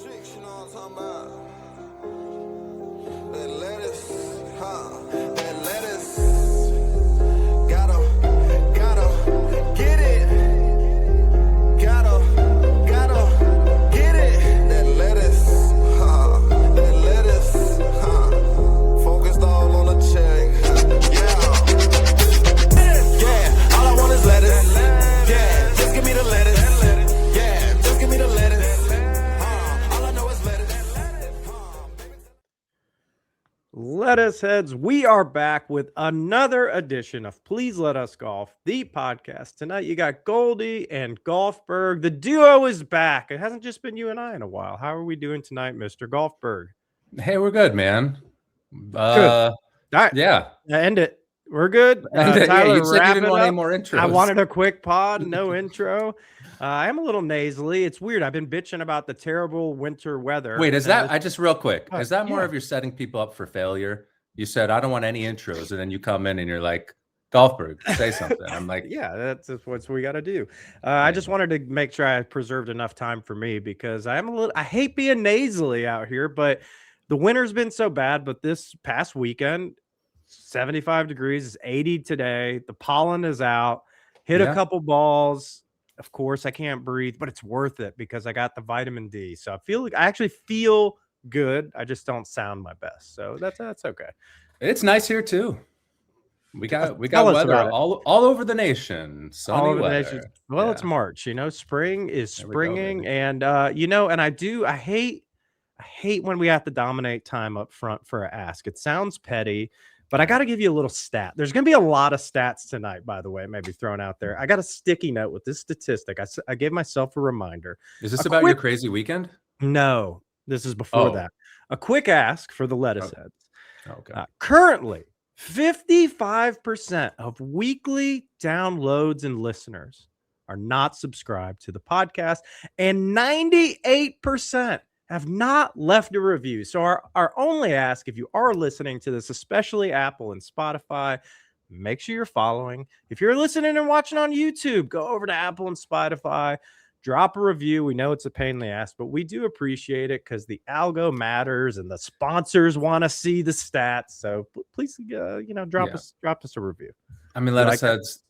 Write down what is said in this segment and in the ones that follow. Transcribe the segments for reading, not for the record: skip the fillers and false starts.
Tricks, you know what I'm talking about? That lettuce, that lettuce. Gotta get it. Gotta get it. That lettuce, that lettuce, focused all on the check. Yeah, all I want is lettuce. Yeah, just give me the lettuce. Yeah, just give me the lettuce. Lettuce heads, we are back with another edition of Please Let Us Golf, the podcast. Tonight you got Goldie and Golfberg. The duo is back. It hasn't just been you and I in a while. How are we doing tonight, Mr. Golfberg? Hey, we're good, man. Good. All right. Yeah. End it. We're good. Tyler, you said you didn't want any more intros. I wanted a quick pod, no intro. I am a little nasally. It's weird. I've been bitching about the terrible winter weather. Wait, is that, real quick, is that more of you're setting people up for failure? You said, I don't want any intros. And then you come in and you're like, Golfberg, say something. I'm like, yeah, that's what we got to do. I just wanted to make sure I preserved enough time for me because I hate being nasally out here, but the winter's been so bad. But this past weekend, 75 degrees, it's 80 today. The pollen is out. Hit a couple balls. Of course, I can't breathe, but it's worth it because I got the vitamin D. So I actually feel good. I just don't sound my best. So that's okay. It's nice here too. We got weather all over the nation. Sunny weather. Well, yeah. It's March. Spring is springing, and I hate when we have to dominate time up front for an ask. It sounds petty. But I got to give you a little stat. There's going to be a lot of stats tonight, by the way, maybe thrown out there. I got a sticky note with this statistic. I gave myself a reminder. Is this about your crazy weekend? No, this is before that. A quick ask for the lettuce heads. Okay. Currently, 55% of weekly downloads and listeners are not subscribed to the podcast, and 98% have not left a review. So our only ask, if you are listening to this, especially Apple and Spotify, make sure you're following. If you're listening and watching on YouTube, go over to Apple and Spotify, drop a review. We know it's a pain in the ass, but we do appreciate it because the algo matters and the sponsors want to see the stats. So please, drop us a review. I mean, lettuce heads,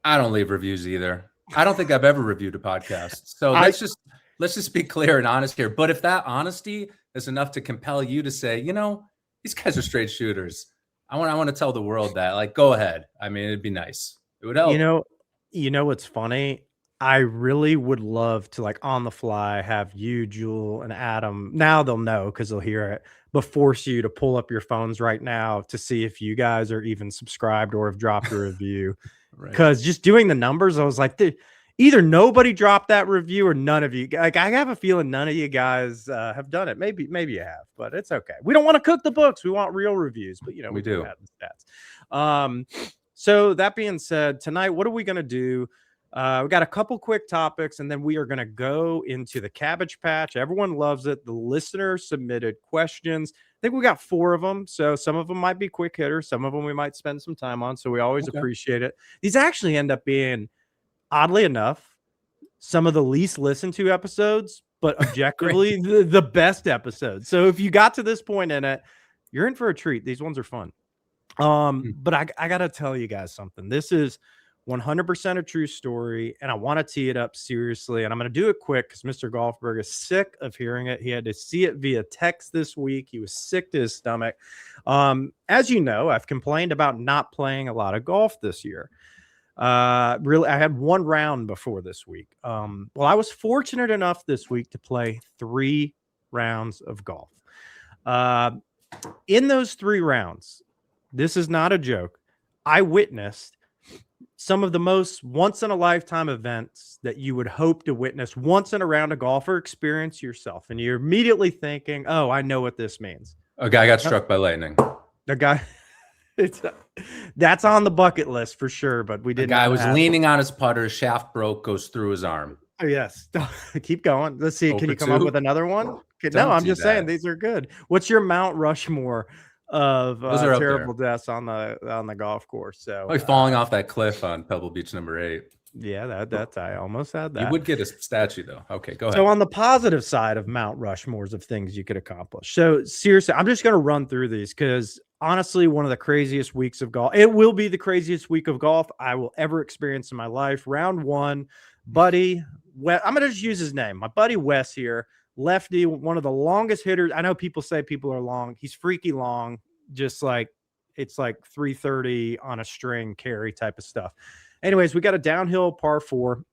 I don't leave reviews either. I don't think I've ever reviewed a podcast. So let's just be clear and honest here. But if that honesty is enough to compel you to say, these guys are straight shooters, I want to tell the world that, like, go ahead. I mean, it'd be nice. It would help. You know what's funny? I really would love to, like, on the fly, have you, Jewel, and Adam. Now they'll know because they'll hear it. But force you to pull up your phones right now to see if you guys are even subscribed or have dropped a review. Because just doing the numbers, I was like, either nobody dropped that review or none of you. Like, I have a feeling none of you guys have done it. Maybe you have, but it's okay. We don't want to cook the books. We want real reviews, but we do have the stats. So that being said, tonight, what are we going to do? We got a couple quick topics, and then we are going to go into the Cabbage Patch. Everyone loves it. The listener submitted questions. I think we got 4 of them. So some of them might be quick hitters. Some of them we might spend some time on. So we always appreciate it. These actually end up being, oddly enough, some of the least listened to episodes, but objectively the best episodes. So if you got to this point in it, you're in for a treat. These ones are fun. But I got to tell you guys something. This is 100% a true story, and I want to tee it up seriously. And I'm going to do it quick because Mr. Golfberg is sick of hearing it. He had to see it via text this week. He was sick to his stomach. As you know, I've complained about not playing a lot of golf this year. Really, I had 1 round before this week. Well, I was fortunate enough this week to play 3 rounds of golf. In those 3 rounds, this is not a joke, I witnessed some of the most once-in-a-lifetime events that you would hope to witness once in a round of golf or experience yourself. And you're immediately thinking, oh, I know what this means. A guy got struck by lightning. The guy... that's on the bucket list for sure, but we didn't. The guy was leaning on his putter, shaft broke, goes through his arm. Oh, yes. Keep going. Let's see. Can you come up with another one? No, I'm just saying these are good. What's your Mount Rushmore of terrible deaths on the golf course? So like falling off that cliff on Pebble Beach #8. Yeah, that's I almost had that. You would get a statue though. Okay, go ahead. So on the positive side of Mount Rushmores of things you could accomplish. So seriously, I'm just going to run through these because honestly, one of the craziest weeks of golf. It will be the craziest week of golf I will ever experience in my life. Round one, buddy. I'm going to just use his name. My buddy Wes here, lefty, one of the longest hitters. I know people say people are long. He's freaky long, just like it's like 330 on a string carry type of stuff. Anyways, we got a downhill par 4.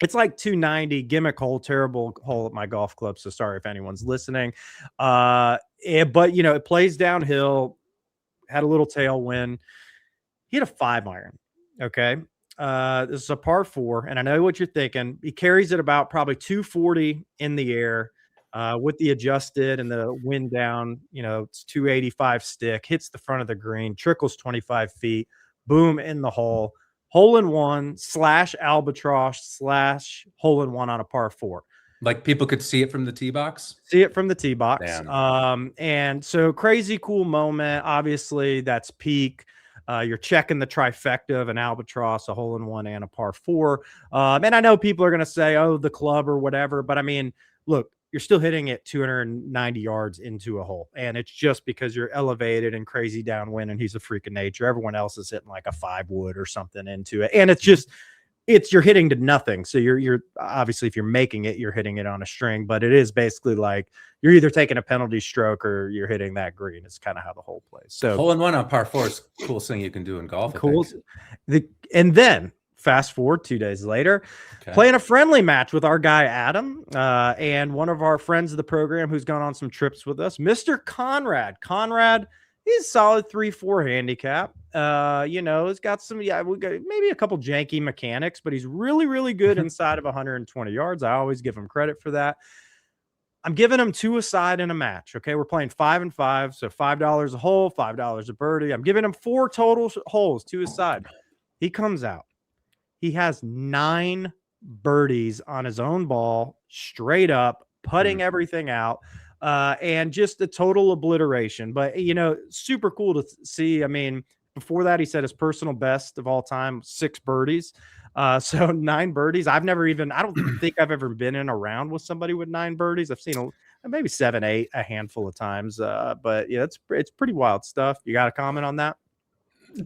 It's like 290 gimmick hole, terrible hole at my golf club. So sorry if anyone's listening. But it plays downhill, had a little tailwind. He had a 5-iron. Okay. This is a par 4. And I know what you're thinking. He carries it about probably 240 in the air with the adjusted and the wind down. It's 285 stick, hits the front of the green, trickles 25 feet, boom, in the hole. Hole in one / albatross / hole in one on a par 4. Like people could see it from the tee box? See it from the tee box. Damn. And so crazy cool moment. Obviously, that's peak. You're checking the trifecta of an albatross, a hole in one, and a par 4. And I know people are going to say, oh, the club or whatever. But I mean, look, you're still hitting it 290 yards into a hole. And it's just because you're elevated and crazy downwind and he's a freak of nature. Everyone else is hitting like a 5-wood or something into it. And you're hitting to nothing. So you're obviously, if you're making it, you're hitting it on a string, but it is basically like you're either taking a penalty stroke or you're hitting that green. It's kind of how the hole plays. So hole in one on par 4 is the coolest thing you can do in golf. Cool. And then fast forward 2 days later, playing a friendly match with our guy, Adam, and one of our friends of the program who's gone on some trips with us, Mr. Conrad. Conrad, he's solid 3-4 handicap. He's got we got maybe a couple janky mechanics, but he's really, really good inside of 120 yards. I always give him credit for that. I'm giving him 2 aside in a match. Okay. We're playing 5 and 5. So $5 a hole, $5 a birdie. I'm giving him 4 total holes, 2 aside. He comes out. He has 9 birdies on his own ball, straight up, putting everything out. And just a total obliteration. But, super cool to see. I mean, before that, he said his personal best of all time, 6 birdies. So 9 birdies. I don't think I've ever been in a round with somebody with 9 birdies. I've seen maybe 7, 8 a handful of times. But yeah, it's pretty wild stuff. You got a comment on that?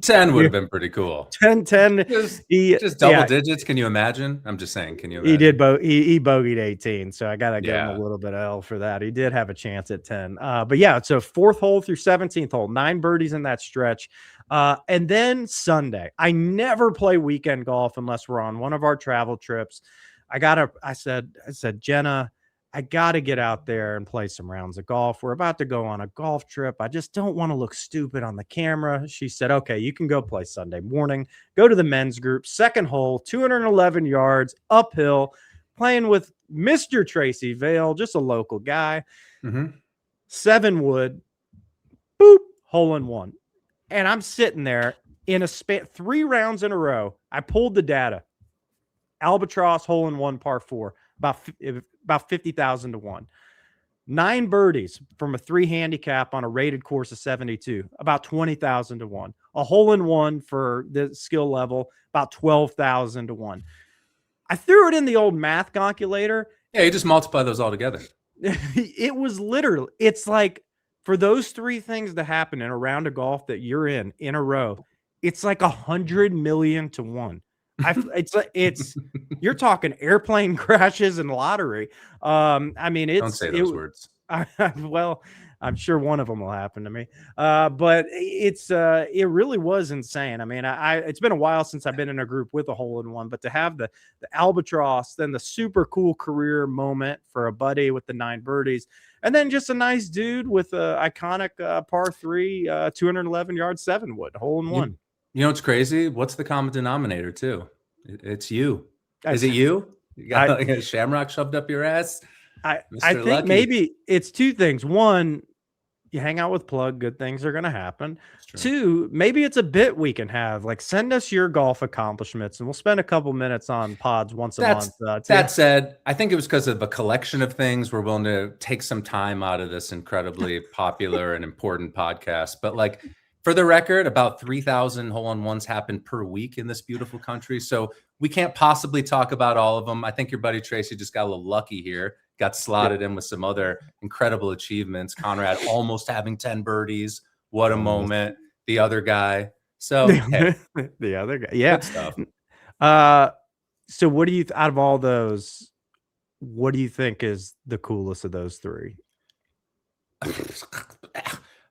10 would have been pretty cool. 10. Just double digits. Can you imagine? I'm just saying. Can you imagine? He did he bogeyed 18. So I got to give him a little bit of L for that. He did have a chance at 10. But yeah, so 4th hole through 17th hole, 9 birdies in that stretch. And then Sunday, I never play weekend golf unless we're on one of our travel trips. I said, Jenna, I got to get out there and play some rounds of golf. We're about to go on a golf trip. I just don't want to look stupid on the camera. She said, okay, you can go play Sunday morning. Go to the men's group, 2nd hole, 211 yards, uphill, playing with Mr. Tracy Vale, just a local guy. 7-wood, boop, hole in one. And I'm sitting there in a 3 rounds in a row. I pulled the data. Albatross, hole in one, par 4, about 50,000 to 1. 9 birdies from a 3 handicap on a rated course of 72, about 20,000 to 1. A hole in one for the skill level, about 12,000 to 1. I threw it in the old math calculator. Yeah, you just multiply those all together. It was literally, it's like for those 3 things to happen in a round of golf that you're in a row, it's like 100 million to 1. It's you're talking airplane crashes and lottery. I mean, don't say those words. Well, I'm sure one of them will happen to me. But it really was insane. I mean, it's been a while since I've been in a group with a hole in one, but to have the albatross, then the super cool career moment for a buddy with the 9 birdies, and then just a nice dude with a iconic par 3, 211 yard 7-wood hole in one. You know what's crazy? What's the common denominator too? It's you. Is it you? You got like a shamrock shoved up your ass? I think Lucky. Maybe it's 2 things. 1, you hang out with Plug, good things are going to happen. 2, maybe it's a bit we can have. Like, send us your golf accomplishments, and we'll spend a couple minutes on pods once a month. That said, I think it was because of a collection of things. We're willing to take some time out of this incredibly popular and important podcast. But like, for the record, about 3,000 hole-in-ones happen per week in this beautiful country. So we can't possibly talk about all of them. I think your buddy Tracy just got a little lucky here, got slotted in with some other incredible achievements. Conrad almost having 10 birdies. What a moment. The other guy. So, hey, the other guy. Yeah. good stuff. So what do you, out of all those, what do you think is the coolest of those three?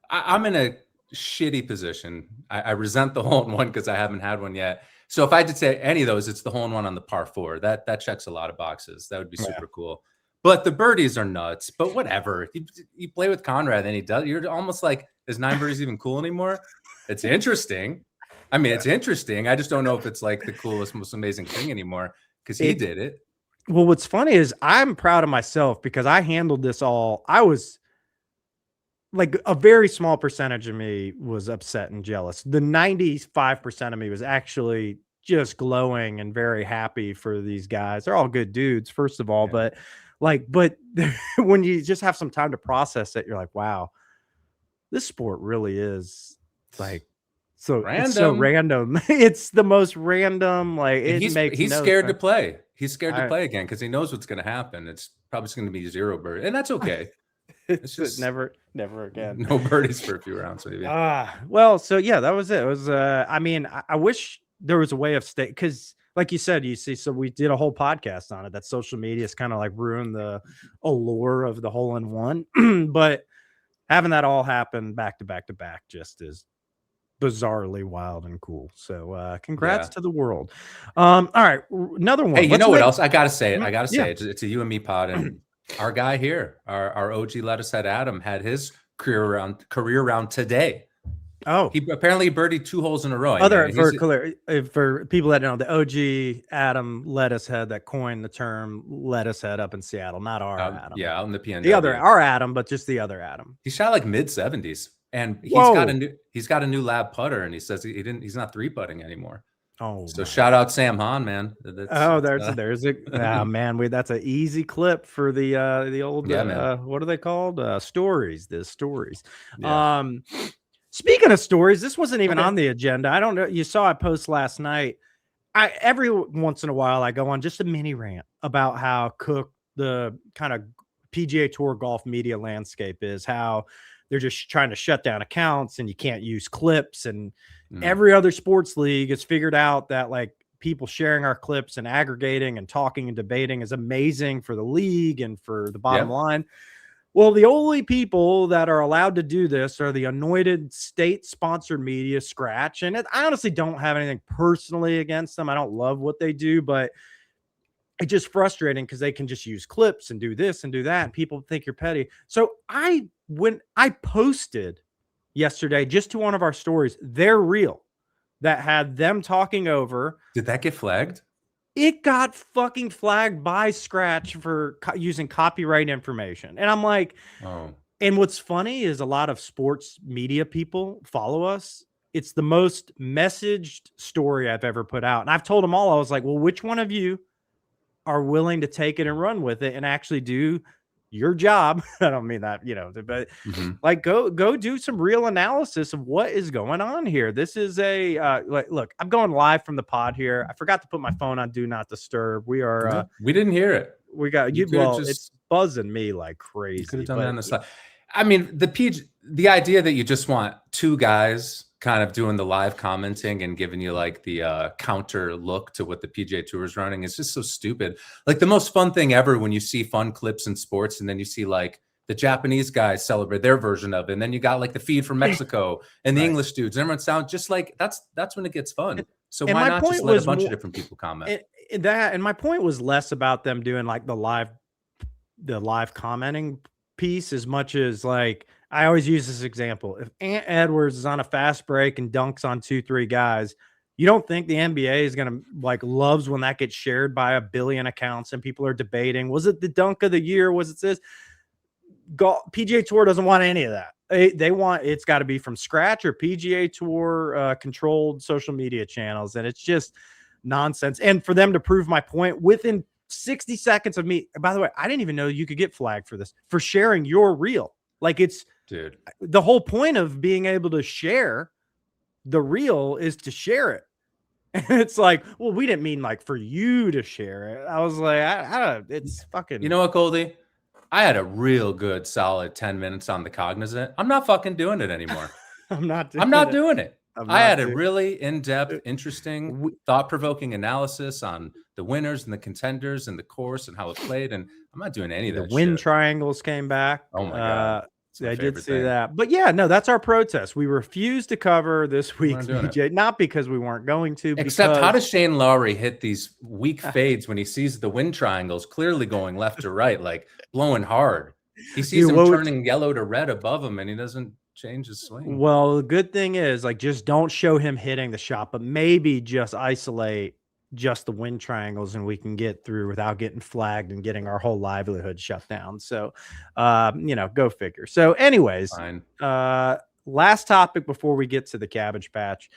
I'm in a shitty position. I resent the hole-in-one because I haven't had one yet. So if I did say any of those, it's the hole-in-one on the par 4. That checks a lot of boxes. That would be super cool. But the birdies are nuts. But whatever. You play with Conrad and he does. You're almost like, is 9 birdies even cool anymore? It's interesting. I mean, it's interesting. I just don't know if it's like the coolest, most amazing thing anymore because he did it. Well, what's funny is I'm proud of myself because I handled this all. I was like, a very small percentage of me was upset and jealous. The 95% of me was actually just glowing and very happy for these guys. They're all good dudes, first of all, but when you just have some time to process it, you're like, wow, this sport really is like so random. It's so random. It's the most random. Like he's scared to play. He's scared to play again because he knows what's going to happen. It's probably going to be 0 bird, and that's okay. It's just never again. No birdies for a few rounds. Maybe. Well, so yeah, that was it. It was. I mean, I wish there was a way of stay because, like you said, you see, so we did a whole podcast on it. That social media has kind of like ruined the allure of the hole-in-one, but having that all happen back to back to back just is bizarrely wild and cool. So congrats to the world. All right, another one. Hey, you know what else? I gotta say it. It's a you and me pod, and our guy here, our OG lettuce head Adam, had his career round today. Oh, he apparently birdied 2 holes in a row. For people that don't know, the OG Adam lettuce head that coined the term lettuce head up in Seattle, not our Adam. Yeah, out in the PNW. The other, our Adam, but just the other Adam. He shot like mid-70s, and he's got a new lab putter, and he says he's not 3-putting anymore. Oh, so shout out Sam Hahn, man. There's a man. That's an easy clip for the old what are they called? Stories. The stories. Yeah. Speaking of stories, this wasn't even on the agenda. I don't know. You saw I post last night. Every once in a while I go on just a mini rant about how cooked the kind of PGA Tour golf media landscape is, how they're just trying to shut down accounts and you can't use clips, and every other sports league has figured out that like people sharing our clips and aggregating and talking and debating is amazing for the league and for the bottom line. Well, the only people that are allowed to do this are the anointed state-sponsored media, Scratch. And I honestly don't have anything personally against them. I don't love what they do, but it's just frustrating because they can just use clips and do this and do that, and people think you're petty. So when I posted yesterday just to one of our stories, their reel that had them talking over. Did that get flagged? It got fucking flagged by Scratch for using copyright information. And I'm like, oh. And what's funny is a lot of sports media people follow us. It's the most messaged story I've ever put out. And I've told them all, I was like, well, which one of you are willing to take it and run with it and actually do your job? I don't mean that, but like go do some real analysis of what is going on here. This is look, I'm going live from the pod here. I forgot to put my phone on do not disturb. We are we didn't hear it. We got you. Well, it's buzzing me like crazy. You could have done that on the side. I mean, the idea that you just want 2 guys kind of doing the live commenting and giving you like the counter look to what the PGA Tour is running is just so stupid. Like the most fun thing ever when you see fun clips in sports and then you see like the Japanese guys celebrate their version of it, and then you got like the feed from Mexico and the English dudes, and everyone sounds just like that's when it gets fun. So why not just let a bunch of different people comment? And my point was less about them doing like the live commenting piece as much as like, I always use this example. If Ant Edwards is on a fast break and dunks on 2-3 guys, you don't think the NBA is going to like loves when that gets shared by 1 billion accounts and people are debating, was it the dunk of the year? Was it this? PGA Tour doesn't want any of that. They want, it's got to be from Scratch or PGA Tour controlled social media channels. And it's just nonsense. And for them to prove my point within 60 seconds of me, by the way, I didn't even know you could get flagged for this, for sharing your reel. Like dude, the whole point of being able to share the reel is to share it. It's like, well, we didn't mean like for you to share it. I was like, I don't, it's fucking. You know what, Goldie? I had a real good solid 10 minutes on the Cognizant. I'm not fucking doing it anymore. I'm not doing I'm not it. doing it. I'm I not had a doing- really in-depth, interesting, thought-provoking analysis on the winners and the contenders and the course and how it played, and I'm not doing any of The that wind shit. triangles came back. Oh my God. It's my I did favorite see thing. that. But yeah, no, that's our protest. We refuse to cover this week's doing it. PGA, not because we weren't going to. Except, how because- does Shane Lowry hit these weak fades when he sees the wind triangles clearly going left or right, like blowing hard? He sees Dude, them turning yellow to red above him, and he doesn't change his swing. Well, the good thing is, like, just don't show him hitting the shot, but maybe just isolate just the wind triangles, and we can get through without getting flagged and getting our whole livelihood shut down. So, go figure. So, anyways, Fine. last topic before we get to the Cabbage Patch.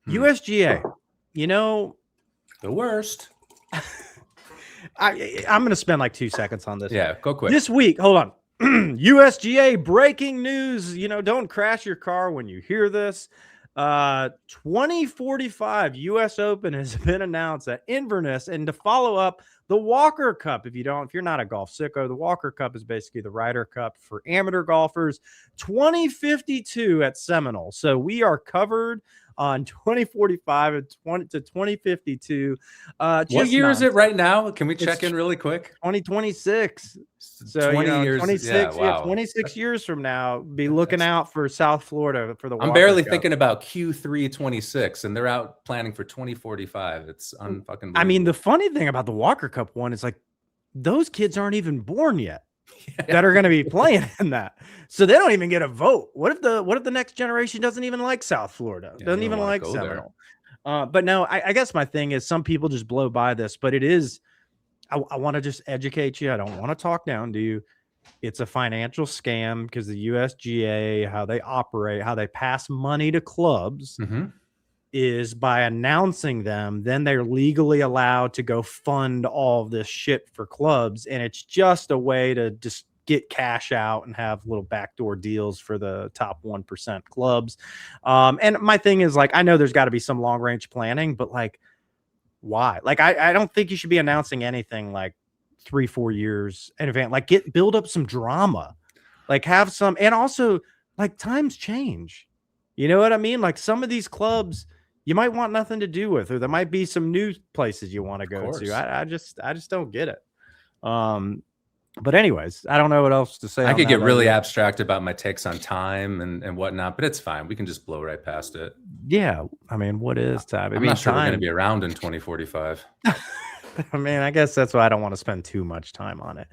USGA, The worst. I'm going to spend like 2 seconds on this. Yeah, go quick. This week, hold on. USGA breaking news. Don't crash your car when you hear this. 2045 US Open has been announced at Inverness, and to follow up, the Walker Cup. If you're not a golf sicko, the Walker Cup is basically the Ryder Cup for amateur golfers. 2052 at Seminole. So we are covered on 2045 and 2052. What year is it right now? Can we check in really quick? 2026. So 20 years. 26, Yeah, wow. 26 years from now, be looking out for South Florida for the I'm Walker barely Cup. thinking about Q3 26, and they're out planning for 2045. It's unfucking. I mean, the funny thing about the Walker Cup one is like those kids aren't even born yet that are going to be playing in that, so they don't even get a vote. What if the next generation doesn't even like South Florida? Yeah, Doesn't you even don't wanna like go there. Seminole. But no, I guess my thing is some people just blow by this, but it is. I want to just educate you. I don't want to talk down to you. It's a financial scam because the USGA, how they operate, how they pass money to clubs is by announcing them. Then they're legally allowed to go fund all of this shit for clubs. And it's just a way to just get cash out and have little backdoor deals for the top 1% clubs. And my thing is, like, I know there's got to be some long range planning, but like, why? Like, I don't think you should be announcing anything like 3-4 years in advance. Like, build up some drama, like have some, and also like times change. You know what I mean? Like some of these clubs you might want nothing to do with, or there might be some new places you want to go to. I just don't get it. But anyways, I don't know what else to say. I could get really abstract about my takes on time and whatnot, but it's fine. We can just blow right past it. Yeah. I mean, what is time? I'm not sure we're going to be around in 2045. I mean, I guess that's why I don't want to spend too much time on it.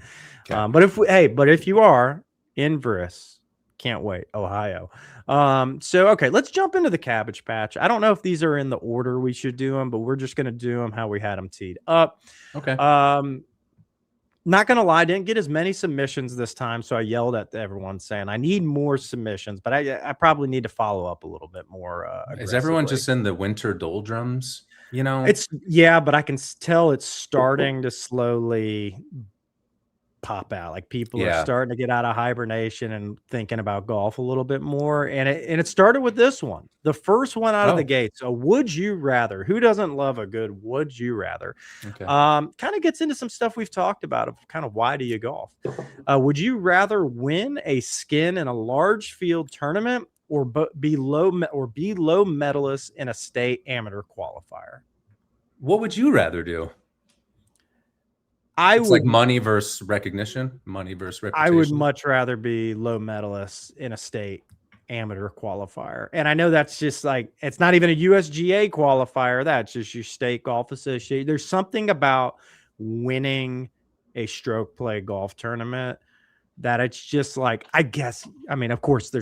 Okay. But if you are in Inverness, can't wait, Ohio. So, okay, let's jump into the Cabbage Patch. I don't know if these are in the order we should do them, but we're just going to do them how we had them teed up. Okay. Not going to lie, I didn't get as many submissions this time, so I yelled at everyone saying I need more submissions, but I probably need to follow up a little bit more. Is everyone just in the winter doldrums? But I can tell it's starting to slowly pop out. Like people are starting to get out of hibernation and thinking about golf a little bit more. And it started with this one, the first one out of the gate. So would you rather? Who doesn't love a good would you rather? Okay. Kind of gets into some stuff we've talked about of kind of why do you golf? Would you rather win a skin in a large field tournament or be low medalist in a state amateur qualifier? What would you rather do? It's like money versus recognition, money versus reputation. I would much rather be low medalist in a state amateur qualifier. And I know that's just like, it's not even a USGA qualifier. That's just your state golf association. There's something about winning a stroke play golf tournament that it's just like, I guess, I mean, of course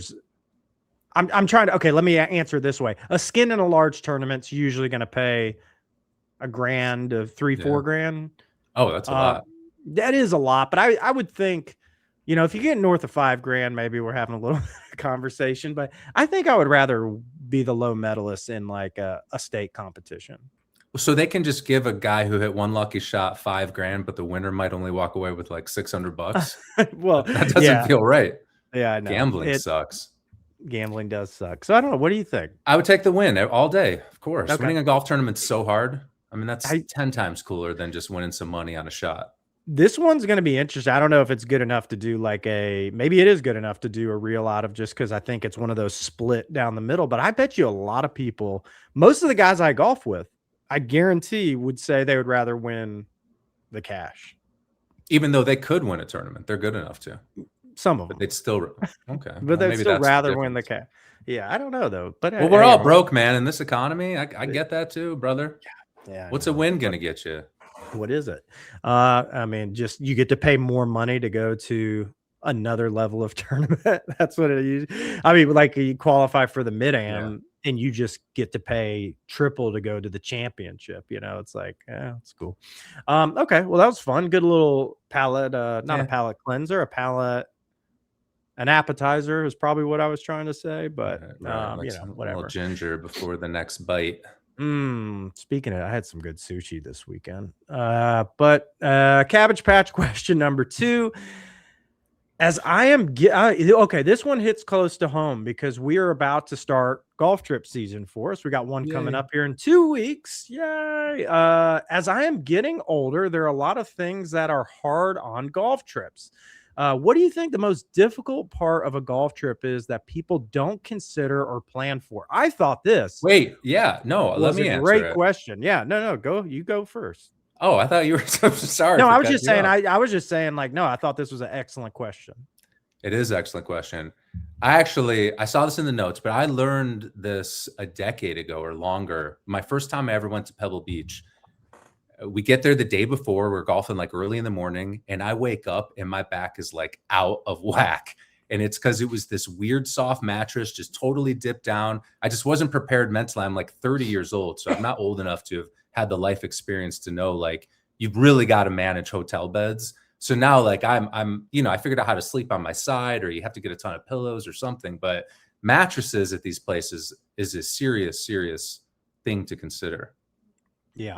I'm trying to, okay, let me answer this way. A skin in a large tournament's usually going to pay $1,000 to $3-4 grand. Oh, that's a lot. That is a lot, but I would think, if you get north of $5 grand, maybe we're having a little conversation, but I think I would rather be the low medalist in like a state competition. So they can just give a guy who hit one lucky shot $5 grand, but the winner might only walk away with like $600. Well, that doesn't feel right. Yeah, I know. Gambling sucks. Gambling does suck. So I don't know. What do you think? I would take the win all day, of course. Okay. Winning a golf tournament's so hard. I mean, that's I 10 times cooler than just winning some money on a shot. This one's going to be interesting. I don't know if it's good enough to do like maybe it is good enough to do a reel out of, just because I think it's one of those split down the middle. But I bet you a lot of people, most of the guys I golf with, I guarantee would say they would rather win the cash. Even though they could win a tournament, they're good enough to. Some of But them. they'd still okay. But they'd maybe still that's the rather win the difference. cash. Yeah, I don't know though. But Well, we're all broke, man, in this economy. I get that too, brother. Yeah. What's a win gonna get you? What is it? I mean, just you get to pay more money to go to another level of tournament. That's what it is. I mean, like you qualify for the mid-am and you just get to pay triple to go to the championship. You know, it's like, yeah, it's cool. Okay, well, that was fun. Good little palate, not a palate cleanser, an appetizer is probably what I was trying to say, but Like you know, whatever. A little ginger before the next bite. Speaking of, I had some good sushi this weekend. But Cabbage Patch question number 2. As I am, okay, this one hits close to home because we are about to start golf trip season for us. We got one coming up here in 2 weeks. Yay. As I am getting older, there are a lot of things that are hard on golf trips. What do you think the most difficult part of a golf trip is that people don't consider or plan for? I thought this. Wait, yeah, no, let me answer great it. question. Yeah, no, go. You go first. Oh, I thought you were so sorry. No, I was just saying. I was just saying, like, no, I thought this was an excellent question. It is an excellent question. I saw this in the notes, but I learned this a decade ago or longer. My first time I ever went to Pebble Beach. We get there the day before. We're golfing like early in the morning, and I wake up and my back is like out of whack. And it's because it was this weird soft mattress, just totally dipped down. I just wasn't prepared mentally. I'm like 30 years old, so I'm not old enough to have had the life experience to know like you've really got to manage hotel beds. So now like I'm I figured out how to sleep on my side, or you have to get a ton of pillows or something. But mattresses at these places is a serious thing to consider. Yeah,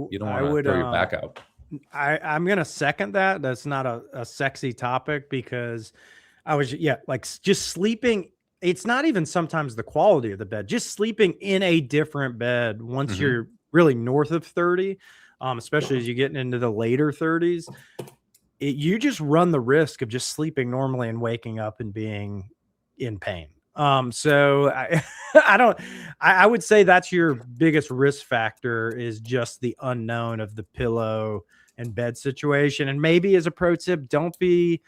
you don't want to throw your back out. I'm gonna second that. That's not a sexy topic because I was like just sleeping. It's not even sometimes the quality of the bed. Just sleeping in a different bed once you're really north of 30, especially as you're getting into the later 30s, you just run the risk of just sleeping normally and waking up and being in pain. So I would say that's your biggest risk factor is just the unknown of the pillow and bed situation. And maybe as a pro tip, don't be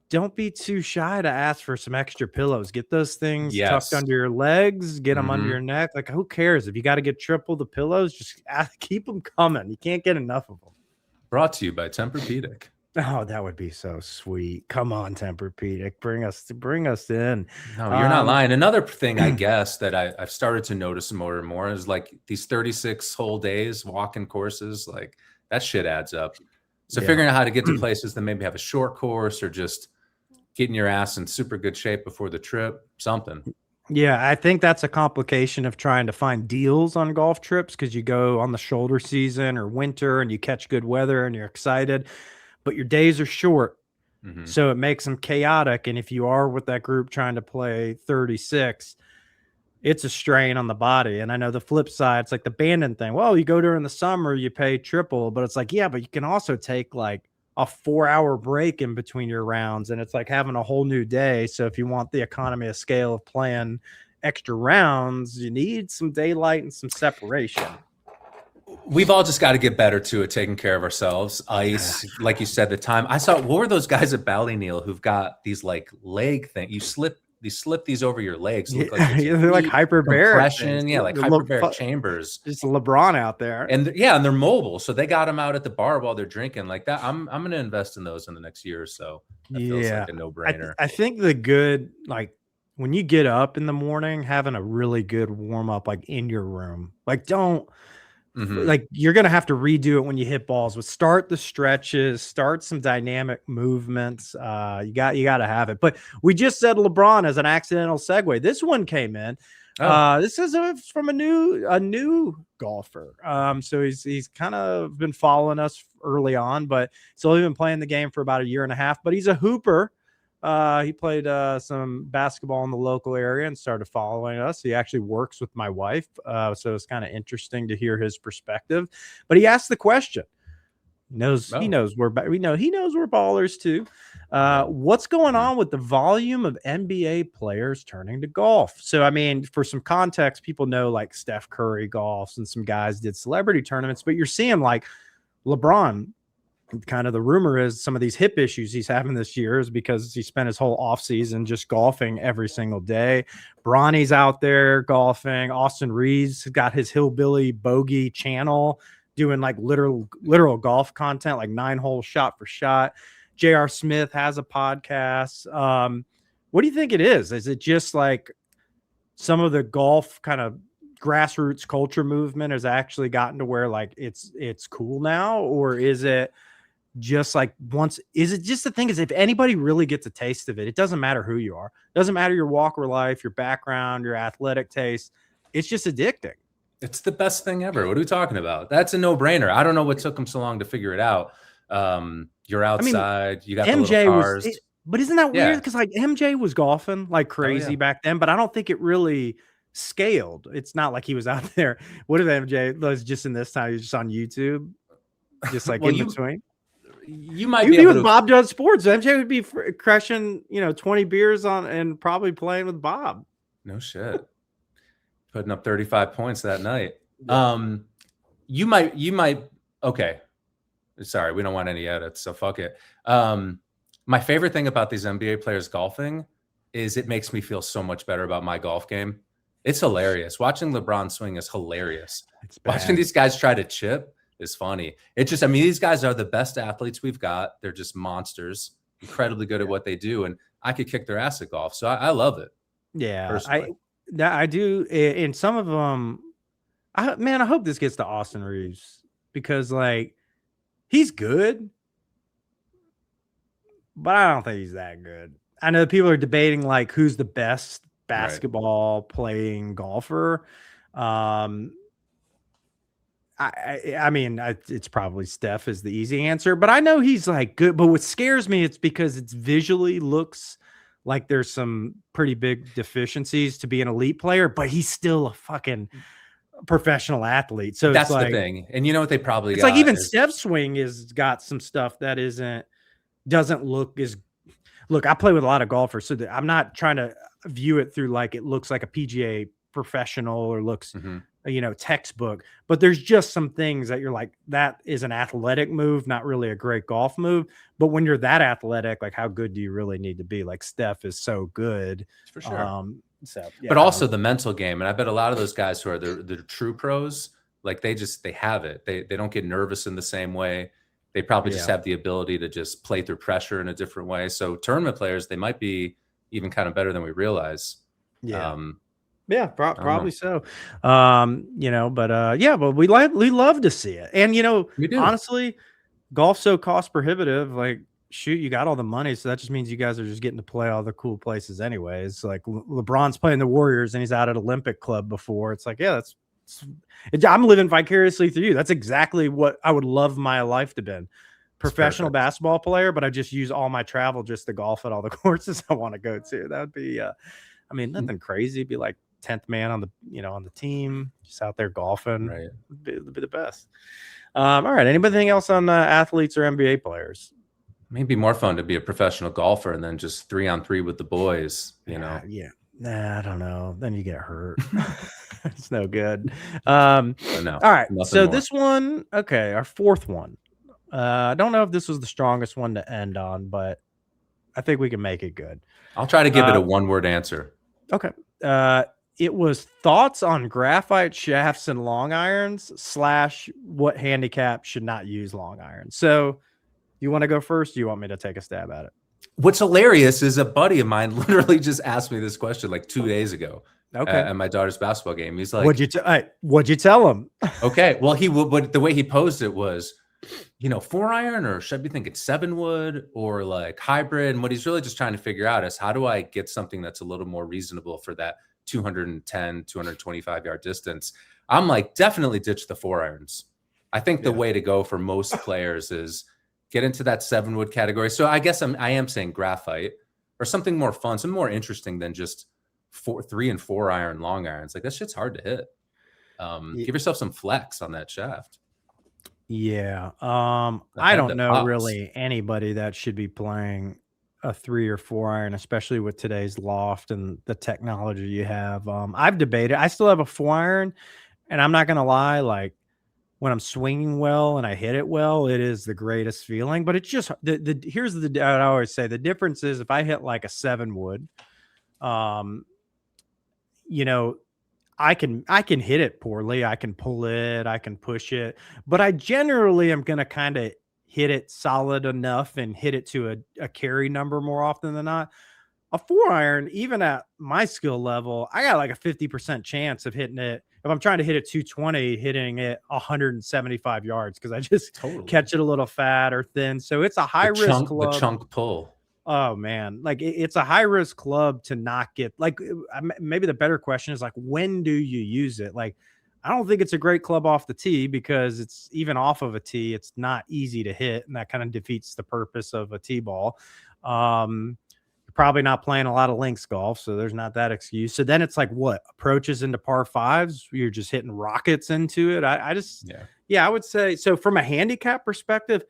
too shy to ask for some extra pillows. Get those things tucked under your legs, get them under your neck. Like, who cares if you got to get triple the pillows? Just keep them coming. You can't get enough of them. Brought to you by Tempur-Pedic. Oh, that would be so sweet. Come on, Tempur-Pedic, bring us in. No, you're not lying. Another thing, I guess, that I've started to notice more and more is like these 36 whole days walking courses, like that shit adds up. So figuring out how to get to places that maybe have a short course or just getting your ass in super good shape before the trip, something. Yeah, I think that's a complication of trying to find deals on golf trips because you go on the shoulder season or winter and you catch good weather and you're excited, but your days are short. So it makes them chaotic. And if you are with that group trying to play 36, it's a strain on the body. And I know the flip side, it's like the Bandon thing. Well, you go during the summer, you pay triple, but it's like, yeah, but you can also take like a 4-hour break in between your rounds. And it's like having a whole new day. So if you want the economy of scale of playing extra rounds, you need some daylight and some separation. We've all just got to get better too at taking care of ourselves. Ice, like you said, the time I saw, what were those guys at Ballyneal who've got these like leg thing? You slip these over your legs. Look like they're like hyperbaric. Yeah, like hyperbaric chambers. Just LeBron out there. And and they're mobile. So they got them out at the bar while they're drinking like that. I'm going to invest in those in the next year or so. That feels like a no-brainer. I think the good, like when you get up in the morning, having a really good warm up, like in your room, like don't, like you're going to have to redo it when you hit balls, but start the stretches, start some dynamic movements. You got to have it. But we just said LeBron as an accidental segue. This one came in. This is from a new golfer. So he's kind of been following us early on, but he's only been playing the game for about a year and a half, but he's a hooper. He played some basketball in the local area and started following us. He actually works with my wife, so it's kind of interesting to hear his perspective. But he asked the question. He knows Oh. he knows we're ballers too. What's going on with the volume of NBA players turning to golf? So, I mean, for some context, people know like Steph Curry golfs and some guys did celebrity tournaments, but you're seeing like LeBron. Kind of the rumor is some of these hip issues he's having this year is because he spent his whole offseason just golfing every single day. Bronny's out there golfing. Austin Reeves got his hillbilly bogey channel doing like literal golf content, like 9-hole shot for shot. J.R. Smith has a podcast. What do you think it is? Is it just like some of the golf kind of grassroots culture movement has actually gotten to where like it's cool now, or is it just like is it just the thing is if anybody really gets a taste of it, it doesn't matter who you are, it doesn't matter your walk of life, your background, your athletic taste, it's just addicting. It's the best thing ever. What are we talking about? That's a no-brainer. I don't know what took them so long to figure it out. You're outside, you got MJ the little cars. But isn't that weird? Because like MJ was golfing like crazy back then, but I don't think it really scaled. It's not like he was out there. What if MJ was just in this time? He's just on YouTube, just like in between. You might be able with Bob Does Sports. MJ would be crushing, 20 beers on and probably playing with Bob. No shit. Putting up 35 points that night. You might. Okay. Sorry, we don't want any edits, so fuck it. My favorite thing about these NBA players golfing is it makes me feel so much better about my golf game. It's hilarious. Watching LeBron swing is hilarious. Watching these guys try to chip is funny. These guys are the best athletes we've got. They're just monsters, incredibly good at what they do. And I could kick their ass at golf. So I love it. Yeah, I do. In some of them, I hope this gets to Austin Reeves because like he's good, but I don't think he's that good. I know people are debating like who's the best basketball playing golfer. It's probably Steph is the easy answer, but I know he's like good. But what scares me, it's because it's visually looks like there's some pretty big deficiencies to be an elite player, but he's still a fucking professional athlete. So that's the thing. And you know what they probably it's like even Steph's swing is got some stuff that doesn't look as look. I play with a lot of golfers, so I'm not trying to view it through like it looks like a PGA professional or looks textbook, but there's just some things that you're like, that is an athletic move, not really a great golf move. But when you're that athletic, like how good do you really need to be? Like Steph is so good for sure. But also the mental game. And I bet a lot of those guys who are the true pros, like they have it. They don't get nervous in the same way. They probably just have the ability to just play through pressure in a different way. So tournament players, they might be even kind of better than we realize. Probably so. But we love to see it. And honestly, golf's so cost prohibitive. Like, shoot, you got all the money, so that just means you guys are just getting to play all the cool places anyways. Like LeBron's playing the Warriors and he's out at Olympic Club before. It's like, I'm living vicariously through you. That's exactly what I would love my life to be. Professional basketball player, but I just use all my travel just to golf at all the courses I want to go to. That would be nothing crazy. It'd be like 10th man on the team, just out there golfing. Right. It'd be the best. All right. Anybody else on athletes or NBA players? Maybe more fun to be a professional golfer and then just 3-on-3 with the boys, Yeah. Nah, I don't know. Then you get hurt. It's no good. No. All right. So more. This one, okay, our fourth one. I don't know if this was the strongest one to end on, but I think we can make it good. I'll try to give it a one-word answer. Okay. It was thoughts on graphite shafts and long irons / what handicap should not use long irons. So you want to go first? Do you want me to take a stab at it? What's hilarious is a buddy of mine literally just asked me this question like 2 days ago. Okay. At my daughter's basketball game. He's like, what'd you tell him? Okay. Well, but the way he posed it was, 4-iron, or should I be thinking 7-wood or like hybrid? And what he's really just trying to figure out is how do I get something that's a little more reasonable for that 210, 225 yard distance? I'm like, definitely ditch the 4-irons. I think the way to go for most players is get into that 7-wood category. So I guess I am saying graphite. or something more fun, something more interesting than just 3 and 4 iron long irons. Like that shit's hard to hit. Give yourself some flex on that shaft. Yeah. The I head don't that know pops. really anybody that should be playing a 3 or 4 iron, especially with today's loft and the technology you have. I've debated. I still have a 4 iron, and I'm not gonna lie, like when I'm swinging well and I hit it well, it is the greatest feeling. But it's just the here's the I always say the difference is if I hit like a 7 wood, um, you know, I can hit it poorly. I can pull it, I can push it, but I generally am gonna kind of hit it solid enough and hit it to a carry number more often than not. A 4 iron, even at my skill level, I got like a 50% chance of hitting it. If I'm trying to hit it 220, hitting it 175 yards because I just Totally. catch it a little fat or thin. So it's a high risk The club. chunk pull. Oh man, like it's a high risk club to not get like maybe the better question is like when do you use it? Like I don't think it's a great club off the tee because it's even off of a tee, it's not easy to hit, and that kind of defeats the purpose of a tee ball. You're probably not playing a lot of links golf, so there's not that excuse. So then it's like what approaches into par fives, you're just hitting rockets into it. I just yeah, I would say so from a handicap perspective.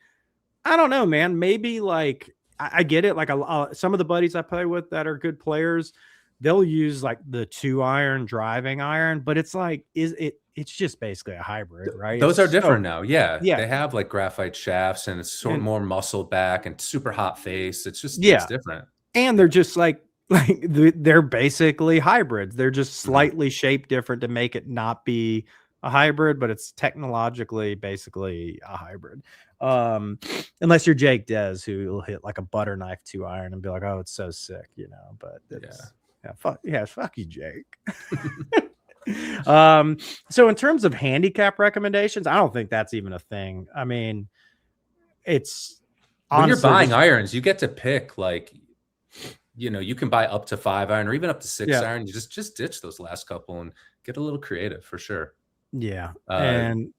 I don't know, man. Maybe like I get it. Like some of the buddies I play with that are good players, they'll use like the 2 iron driving iron, but it's like, it's just basically a hybrid, right? Those It's are different now. Yeah. yeah, They have like graphite shafts and it's sort of more muscle back and super hot face. It's just, yeah, it's different. and they're just like they're basically hybrids. They're just slightly shaped different to make it not be a hybrid, but it's technologically basically a hybrid. Unless you're Jake Dez, who will hit like a butter knife 2 iron and be like, "Oh, it's so sick," you know. But fuck you, Jake. So in terms of handicap recommendations, I don't think that's even a thing. I mean, it's when honestly, you're buying irons, you get to pick like, you know, you can buy up to 5 iron or even up to 6 iron. You just ditch those last couple and get a little creative for sure. Yeah, and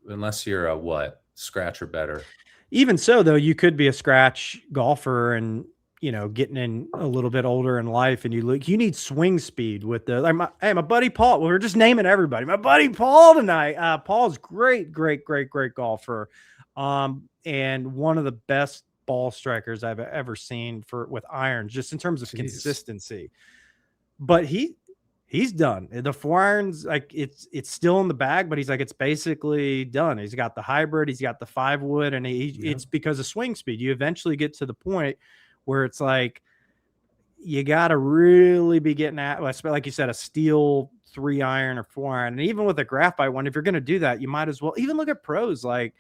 unless you're a scratch or better. Even so, though, you could be a scratch golfer and you know getting in a little bit older in life, and you need swing speed with the like my buddy Paul. We're just naming everybody. My buddy Paul tonight. Paul's great golfer, and one of the best ball strikers I've ever seen with irons, just in terms of consistency. But he's done. The 4 irons, like it's still in the bag, but he's like, it's basically done. He's got the hybrid, he's got the 5 wood, and it's because of swing speed. You eventually get to the point where it's like, you got to really be getting at, like you said, a steel 3 iron or 4 iron. And even with a graphite one, if you're going to do that, you might as well even look at pros. Like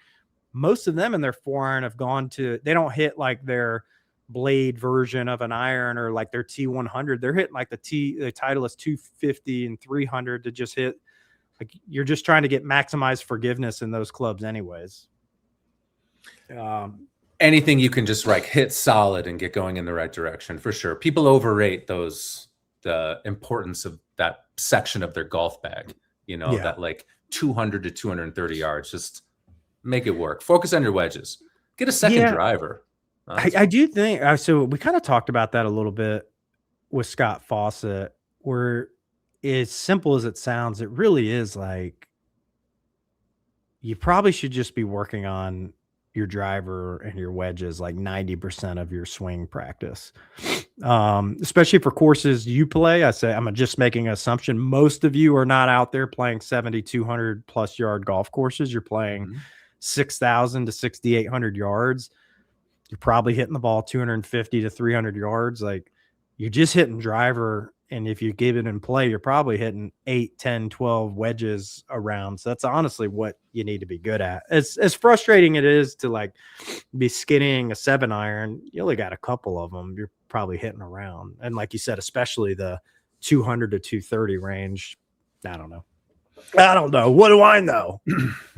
most of them in their 4 iron have gone to, they don't hit like their blade version of an iron or like their T100. They're hitting like the Titleist 250 and 300 to just hit. Like you're just trying to get maximized forgiveness in those clubs anyways. Anything you can just like hit solid and get going in the right direction for sure. People overrate the importance of that section of their golf bag, you know, that like 200 to 230 yards, just make it work. Focus on your wedges, get a second driver. I do think so. We kind of talked about that a little bit with Scott Fawcett, where as simple as it sounds, it really is like you probably should just be working on your driver and your wedges like 90% of your swing practice. Especially for courses you play. I'm just making an assumption. Most of you are not out there playing 7,200 plus yard golf courses. You're playing 6,000 to 6,800 yards. You're probably hitting the ball 250 to 300 yards. Like you're just hitting driver. And if you give it in play, you're probably hitting 8, 10, 12 wedges around. So that's honestly what you need to be good at. As frustrating it is to like be skinning a 7 iron, you only got a couple of them. You're probably hitting around. And like you said, especially the 200 to 230 range. I don't know. What do I know?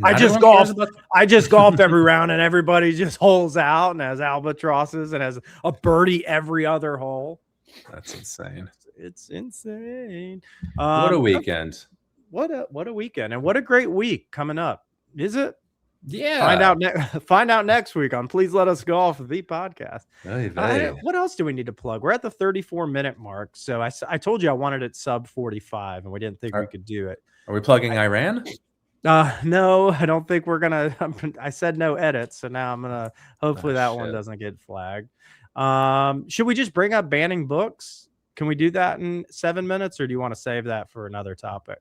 I just golfed every round and everybody just holes out and has albatrosses and has a birdie every other hole. That's insane. It's insane. What a weekend. What a weekend. And what a great week coming up. Is it? Yeah. Find out next week on Please Let Us Golf, the podcast. Hey, hey. What else do we need to plug? We're at the 34-minute mark. So I told you I wanted it sub 45, and we didn't think we could do it. Are we plugging Iran? No, I don't think we're gonna. I said no edits, so now I'm gonna. Hopefully that one Shit. doesn't get flagged. Should we just bring up banning books? Can we do that in 7 minutes, or do you want to save that for another topic?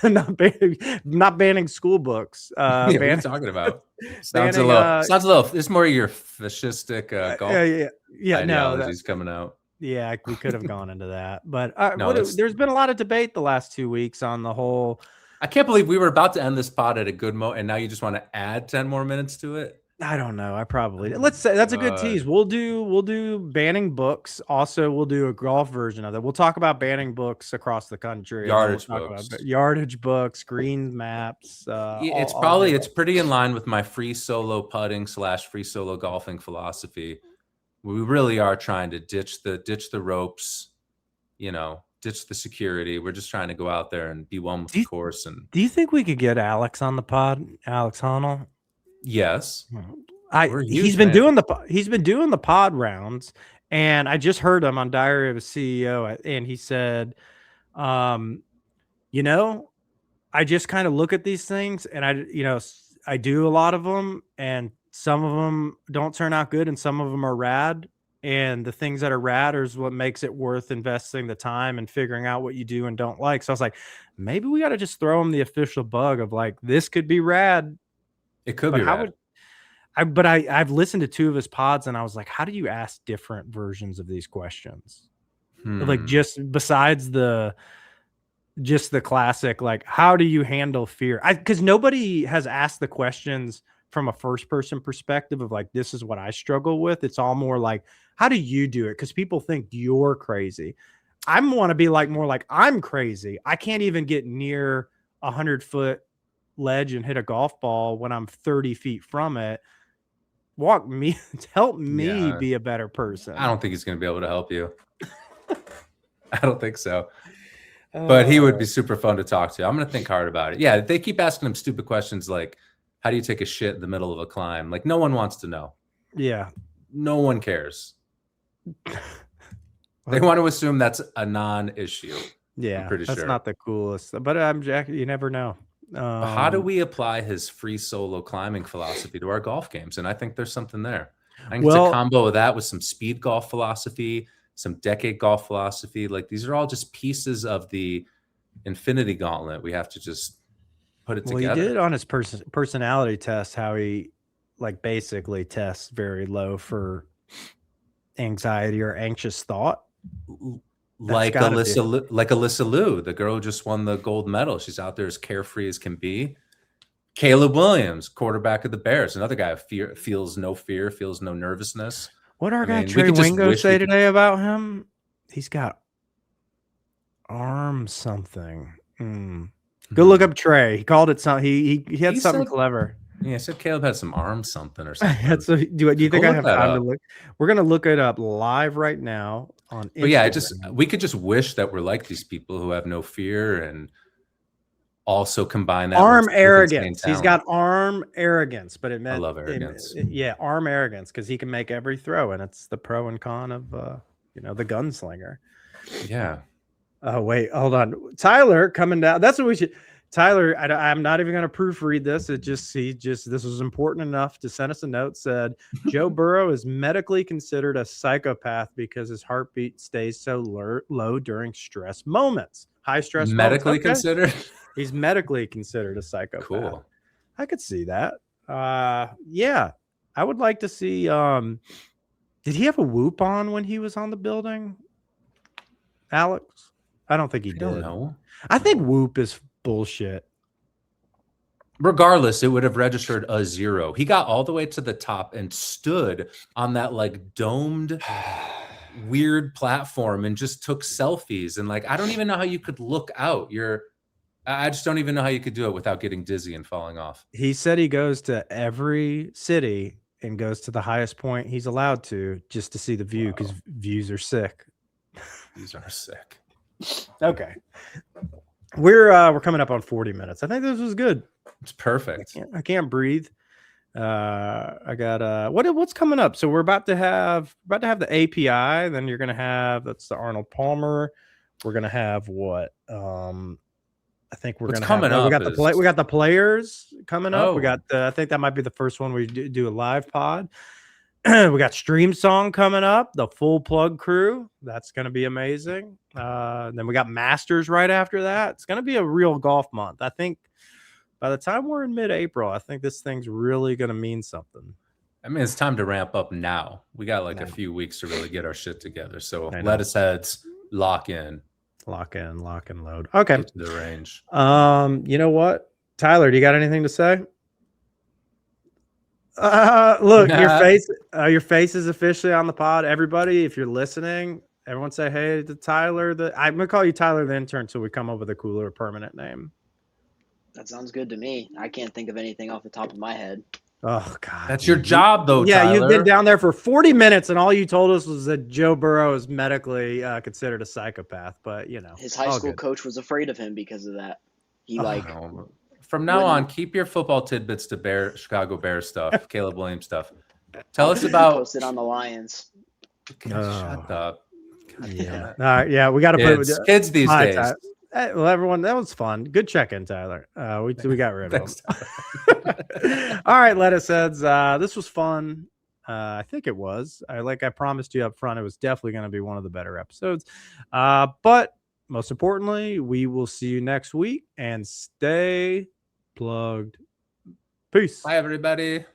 not banning school books. What are you talking about? Sounds a little. It's more your fascistic golf ideologies coming out. Yeah, we could have gone into that, but there's been a lot of debate the last 2 weeks on the whole. I can't believe we were about to end this pod at a good and now you just want to add 10 more minutes to it. I don't know. I probably let's say that's a good tease. We'll do banning books. Also, we'll do a golf version of it. We'll talk about banning books across the country. Yardage books, green maps. It's pretty in line with my free solo putting / free solo golfing philosophy. We really are trying to ditch the ropes, ditch the security. We're just trying to go out there and be one with the course. And do you think we could get Alex on the pod, Alex Honnold? Yes, he's been doing the pod rounds, and I just heard him on Diary of a CEO, and he said, I just kind of look at these things, and I do a lot of them, and some of them don't turn out good, and some of them are rad. And the things that are rad is what makes it worth investing the time and figuring out what you do and don't like. So I was like, maybe we got to just throw him the official bug of like, this could be rad. It could be rad. I've listened to 2 of his pods, and I was like, how do you ask different versions of these questions? Like just besides the classic, like, how do you handle fear? Because nobody has asked the questions from a first person perspective of like, this is what I struggle with. It's all more like, how do you do it? Because people think you're crazy. I want to be like more like, I'm crazy. I can't even get near 100-foot ledge and hit a golf ball when I'm 30 feet from it. Help me be a better person. I don't think he's going to be able to help you. I don't think so. But he would be super fun to talk to. I'm going to think hard about it. Yeah, they keep asking him stupid questions like, how do you take a shit in the middle of a climb? Like, no one wants to know. Yeah. No one cares. They want to assume that's a non-issue. Yeah, I'm pretty sure. That's not the coolest. But you never know. How do we apply his free solo climbing philosophy to our golf games? And I think there's something there. I think it's a combo of that with some speed golf philosophy, some decade golf philosophy. Like, these are all just pieces of the infinity gauntlet. We have to just put it together. Well, he did on his personality test how he like basically tests very low for anxiety or anxious thought. Like Alyssa Liu, the girl who just won the gold medal. She's out there as carefree as can be. Caleb Williams, quarterback of the Bears, another guy who feels no fear, feels no nervousness. What our guy Trey Wingo say today about him? He's got arm something. Go look up Trey. He called it something. He had something clever. Yeah, I said Caleb had some arm something or something. Do you think I have time to look? We're gonna look it up live right now on Instagram. But yeah, we could just wish that we're like these people who have no fear and also combine that arm arrogance. He's got arm arrogance, but it meant I love arrogance. Arm arrogance, because he can make every throw, and it's the pro and con of the gunslinger. Yeah. Oh wait, hold on. Tyler coming down. That's what we should. Tyler, I'm not even going to proofread this. This was important enough to send us a note. Said Joe Burrow is medically considered a psychopath because his heartbeat stays so low during stress moments. High stress. Medically considered. He's medically considered a psychopath. Cool. I could see that. Yeah, I would like to see. Did he have a whoop on when he was on the building, Alex? I don't think he did. I don't know. I think whoop is bullshit. Regardless, it would have registered a 0. He got all the way to the top and stood on that like domed weird platform and just took selfies. And like, I don't even know how you could look out. I just don't even know how you could do it without getting dizzy and falling off. He said he goes to every city and goes to the highest point he's allowed to just to see the view, because views are sick. Views are sick. Okay. We're coming up on 40 minutes. I think this was good. It's perfect. I can't breathe. I got what's coming up? So we're about to have the API. Then you're gonna have that's the Arnold Palmer. We're gonna have what? I think we're What's gonna coming have. We up got we got the players coming up. We Oh. got I think that might be the first one we do a live pod. We got Stream Song coming up. The Full Plug Crew. That's gonna be amazing. Then we got Masters right after that. It's gonna be a real golf month. I think by the time we're in mid-April, I think this thing's really gonna mean something. I mean, it's time to ramp up now. We got like a few weeks to really get our shit together. So I know. lettuce heads, lock in. Lock in, load. Okay. Get to the range. You know what? Tyler, do you got anything to say? Look, your face is officially on the pod. Everybody, if you're listening, everyone say hey to Tyler. I'm gonna call you Tyler the intern until we come up with a cooler permanent name. That sounds good to me. I can't think of anything off the top of my head. Oh God, that's your job though. Yeah, Tyler. you've been down there for 40 minutes, and all you told us was that Joe Burrow is medically considered a psychopath. But you know, his high school coach was afraid of him because of that. He from now on, keep your football tidbits to Chicago Bears stuff, Caleb Williams stuff. Tell us about posted on the Lions. Shut up. Yeah, all right, yeah, we got to put kids these days. Hey, well, everyone, that was fun. Good check-in, Tyler. We got rid of him. All right, lettuce heads. This was fun. I think it was. I promised you up front, it was definitely going to be one of the better episodes. But most importantly, we will see you next week and stay plugged. Peace. Bye, everybody.